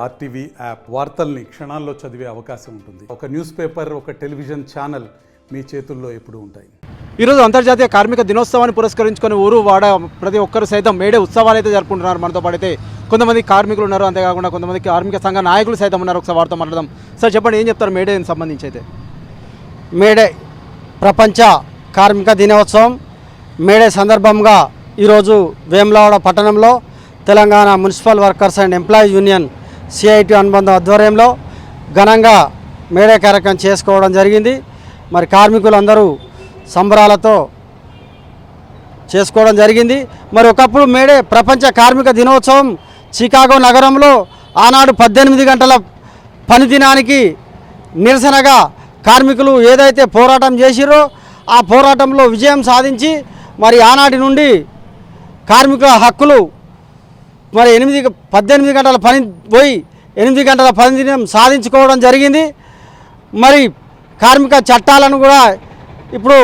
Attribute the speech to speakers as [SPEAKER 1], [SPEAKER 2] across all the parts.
[SPEAKER 1] RTV app వార్తల్ని క్షణాల్లో చదివే అవకాశం ఉంటుంది. ఒక న్యూస్ పేపర్, ఒక టెలివిజన్ ఛానల్ మీ చేతుల్లో ఎప్పుడూ ఉంటాయి.
[SPEAKER 2] ఈరోజు అంతర్జాతీయ కార్మిక దినోత్సవాన్ని పురస్కరించుకొని ఊరు వాడ ప్రతి ఒక్కరు సైతం మేడే ఉత్సవాలు అయితే జరుపుకుంటున్నారు. మనతో పాటు కొంతమంది కార్మికులు ఉన్నారు, అంతేకాకుండా కొంతమంది కార్మిక సంఘ నాయకులు సైతం ఉన్నారు. ఒకసారి వారితో మాట్లాడదాం. సార్ చెప్పండి, ఏం చెప్తారు మేడేకి సంబంధించి? అయితే
[SPEAKER 3] మేడే ప్రపంచ కార్మిక దినోత్సవం మేడే సందర్భంగా ఈరోజు వేములవాడ పట్టణంలో Telangana municipal workers and employees union CIT అనుబంధ ఆధ్వర్యంలో ఘనంగా మేడే కార్యక్రమం చేసుకోవడం జరిగింది. మరి కార్మికులందరూ సంబరాలతో చేసుకోవడం జరిగింది. మరి ఒకప్పుడు మేడే ప్రపంచ కార్మిక దినోత్సవం చికాగో నగరంలో ఆనాడు 18 గంటల పని దినానికి నిరసనగా కార్మికులు ఏదైతే పోరాటం చేసిరో ఆ పోరాటంలో విజయం సాధించి మరి ఆనాటి నుండి కార్మికుల హక్కులు మరి 18 గంటల పని పోయి 8 గంటల పని దినం సాధించుకోవడం జరిగింది. మరి కార్మిక చట్టాలను కూడా ఇప్పుడు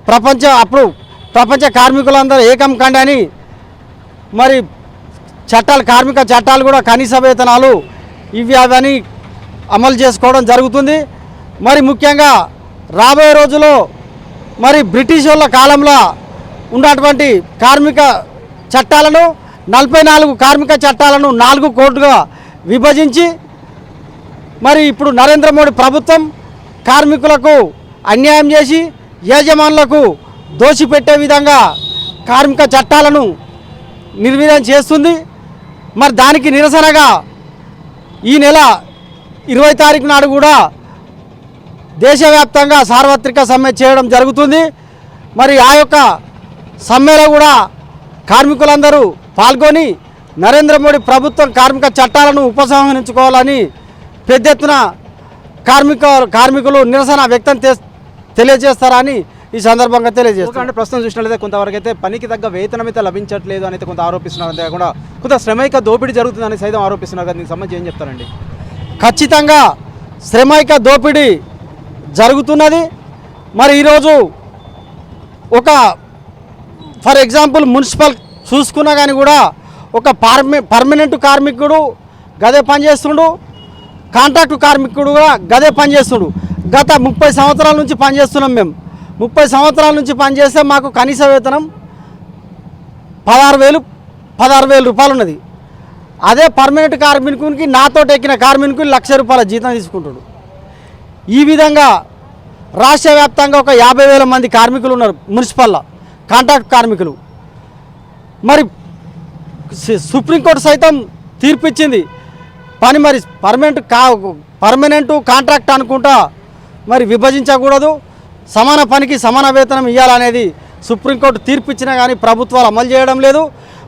[SPEAKER 3] ప్రపంచ కార్మికులందరూ ఏకం కండి అని మరి కార్మిక చట్టాలు కూడా కనీస వేతనాలు ఇవి అవన్నీ అమలు చేసుకోవడం జరుగుతుంది. మరి ముఖ్యంగా రాబోయే రోజుల్లో మరి బ్రిటిష్ వాళ్ళ కాలంలో ఉన్నటువంటి కార్మిక చట్టాలను 44 కార్మిక చట్టాలను 4 కోడ్లుగా విభజించి మరి ఇప్పుడు నరేంద్ర మోడీ ప్రభుత్వం కార్మికులకు అన్యాయం చేసి యజమానులకు దోషిపెట్టే విధంగా కార్మిక చట్టాలను నిర్వీర్యం చేస్తుంది. మరి దానికి నిరసనగా ఈ నెల 20 తారీఖు నాడు కూడా దేశవ్యాప్తంగా సార్వత్రిక సమ్మె చేయడం జరుగుతుంది. మరి ఆ యొక్క సమ్మెలో కూడా కార్మికులందరూ పాల్గొని నరేంద్ర మోడీ ప్రభుత్వం కార్మిక చట్టాలను ఉపసంహరించుకోవాలని పెద్ద ఎత్తున కార్మికులు నిరసన వ్యక్తం తెలియజేస్తారని ఈ సందర్భంగా తెలియజేస్తారు.
[SPEAKER 2] అంటే ప్రస్తుతం చూసినట్లయితే కొంతవరకు అయితే పనికి తగ్గ వేతనం అయితే లభించట్లేదు అని కొంత ఆరోపిస్తున్నారు. అంతేకాకుండా కొంత శ్రమైక దోపిడీ జరుగుతుందని సైతం ఆరోపిస్తున్నారు కదా, దీనికి సంబంధించి ఏం చెప్తారండి?
[SPEAKER 3] ఖచ్చితంగా శ్రమైక దోపిడీ జరుగుతున్నది. మరి ఈరోజు ఒక ఫర్ ఎగ్జాంపుల్ మున్సిపల్ చూసుకున్నా కానీ కూడా ఒక పర్మనెంట్ కార్మికుడు గదే పనిచేస్తుండు, కాంట్రాక్టు కార్మికుడు కూడా గదే పనిచేస్తుండు. గత 30 సంవత్సరాల నుంచి పనిచేస్తున్నాం. మేము 30 సంవత్సరాల నుంచి పనిచేస్తే మాకు కనీస వేతనం 16,000 రూపాయలు ఉన్నది. అదే పర్మనెంట్ కార్మికునికి నాతో ఎక్కిన కార్మికునికి ₹1,00,000 జీతం తీసుకుంటాడు. ఈ విధంగా రాష్ట్ర వ్యాప్తంగా ఒక 50,000 మంది కార్మికులు ఉన్నారు మున్సిపల్లో, కాంట్రాక్ట్ కార్మికులు. మరి సుప్రీంకోర్టు సైతం తీర్పిచ్చింది పని మరి పర్మనెంట్ కాంట్రాక్ట్ అనుకుంటా మరి విభజించకూడదు, సమాన పనికి సమాన వేతనం ఇవ్వాలనేది సుప్రీంకోర్టు తీర్పిచ్చినా కానీ ప్రభుత్వాలు అమలు చేయడం లేదు.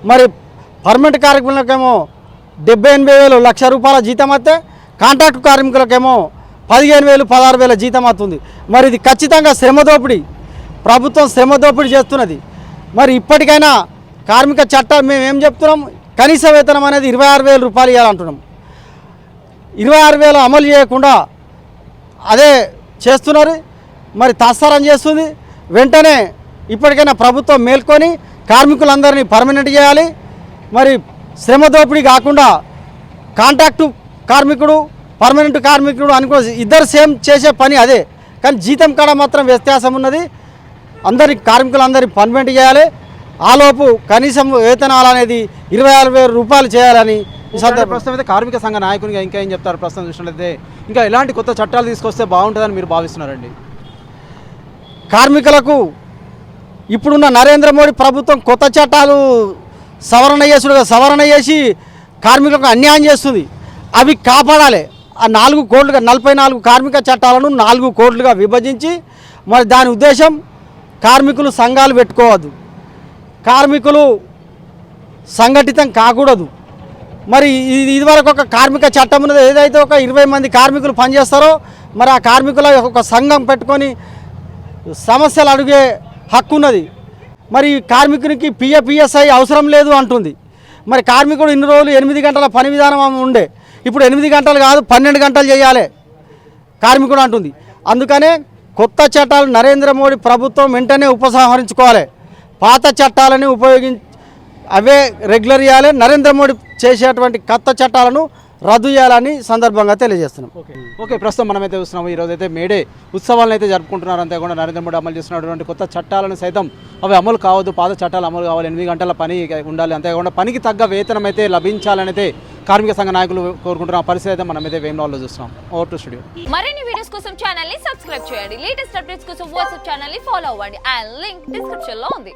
[SPEAKER 3] మరి పర్మనెంట్ కార్మికులకేమో 70,000 ₹1,00,000 జీతం వస్తే కాంట్రాక్ట్ కార్మికులకేమో 15,000 16,000 జీతం అవుతుంది. మరి ఇది ఖచ్చితంగా శ్రమ దోపిడీ, ప్రభుత్వం శ్రమ దోపిడీ చేస్తున్నది. మరి ఇప్పటికైనా కార్మిక చట్టాలు మేము ఏం చెప్తున్నాం, కనీస వేతనం అనేది 26,000 రూపాయలు ఇవ్వాలంటున్నాం. 26,000 అమలు చేయకుండా అదే చేస్తున్నారు. మరి తాత్సారం చేస్తుంది. వెంటనే ఇప్పటికైనా ప్రభుత్వం మేల్కొని కార్మికులందరినీ పర్మనెంట్ చేయాలి. మరి శ్రమ దోపిడీ కాకుండా కాంట్రాక్టు కార్మికుడు పర్మనెంట్ కార్మికుడు అనుకో ఇద్దరు సేమ్ చేసే పని అదే, కానీ జీతం కాడ మాత్రం వ్యత్యాసం ఉన్నది. కార్మికులందరినీ పర్మనెంట్ చేయాలి. ఆలోపు కనీసం వేతనాలు అనేది 26,000 రూపాయలు చేయాలని ఈ సందర్భంగా
[SPEAKER 2] ప్రస్తుతం అయితే కార్మిక సంఘ నాయకునిగా ఇంకా ఏం చెప్తారు? ప్రస్తుతం చూసినట్లయితే ఇంకా ఎలాంటి కొత్త చట్టాలు తీసుకొస్తే బాగుంటుందని మీరు భావిస్తున్నారండి?
[SPEAKER 3] కార్మికులకు ఇప్పుడున్న నరేంద్ర మోడీ ప్రభుత్వం కొత్త చట్టాలు సవరణ చేసి కార్మికులకు అన్యాయం చేస్తుంది. అవి కాపాడాలి. ఆ 4 కోట్లుగా 44 కార్మిక చట్టాలను 4 కోట్లుగా విభజించి మరి దాని ఉద్దేశం కార్మికులు సంఘాలు పెట్టుకోవద్దు, కార్మికులు సంఘటితం కాకూడదు. మరి ఇదివరకు ఒక కార్మిక చట్టం ఉన్నది, ఏదైతే ఒక 20 మంది కార్మికులు పనిచేస్తారో మరి ఆ కార్మికుల ఒక సంఘం పెట్టుకొని సమస్యలు అడిగే హక్కు ఉన్నది. మరి కార్మికునికి పిఎఫ్ఈఎస్ఐ అవసరం లేదు అంటుంది. మరి కార్మికుడు ఇన్ని రోజులు 8 గంటల పని విధానం ఉండే, ఇప్పుడు 8 గంటలు కాదు 12 గంటలు చేయాలి కార్మికుడు అంటుంది. అందుకనే కొత్త చట్టాలు నరేంద్ర మోడీ ప్రభుత్వం వెంటనే ఉపసంహరించుకోవాలి. పాత చట్టాలని అవే రెగ్యులర్ చేయాలి. నరేంద్ర మోడీ చేసేటువంటి కొత్త చట్టాలను రద్దు చేయాలని సందర్భంగా తెలియజేస్తున్నాం.
[SPEAKER 2] ఓకే ప్రస్తుతం మనమైతే చూస్తున్నాము ఈరోజు అయితే మేడే ఉత్సవాలను అయితే జరుపుకుంటున్నారు. అంతేకాకుండా నరేంద్ర మోడీ అమలు చేస్తున్నటువంటి కొత్త చట్టాలను సైతం అవి అమలు కావద్దు, పాత చట్టాలు అమలు కావాలి, 8 గంటల పని ఉండాలి, అంతేకాకుండా పనికి తగ్గ వేతనం అయితే లభించాలని అయితే కార్మిక సంఘ నాయకులు కోరుకుంటున్న పరిస్థితి అయితే మనమైతే వేములవాడలో చూస్తున్నాం. Over to studio.
[SPEAKER 4] మరిన్ని వీడియోస్ కోసం ఛానల్ ని సబ్స్క్రైబ్ చేయండి. లేటెస్ట్ అప్డేట్స్ కోసం వాట్సాప్ ఛానల్ ని ఫాలో అవ్వండి. అండ్ లింక్ డిస్క్రిప్షన్ లో ఉంది.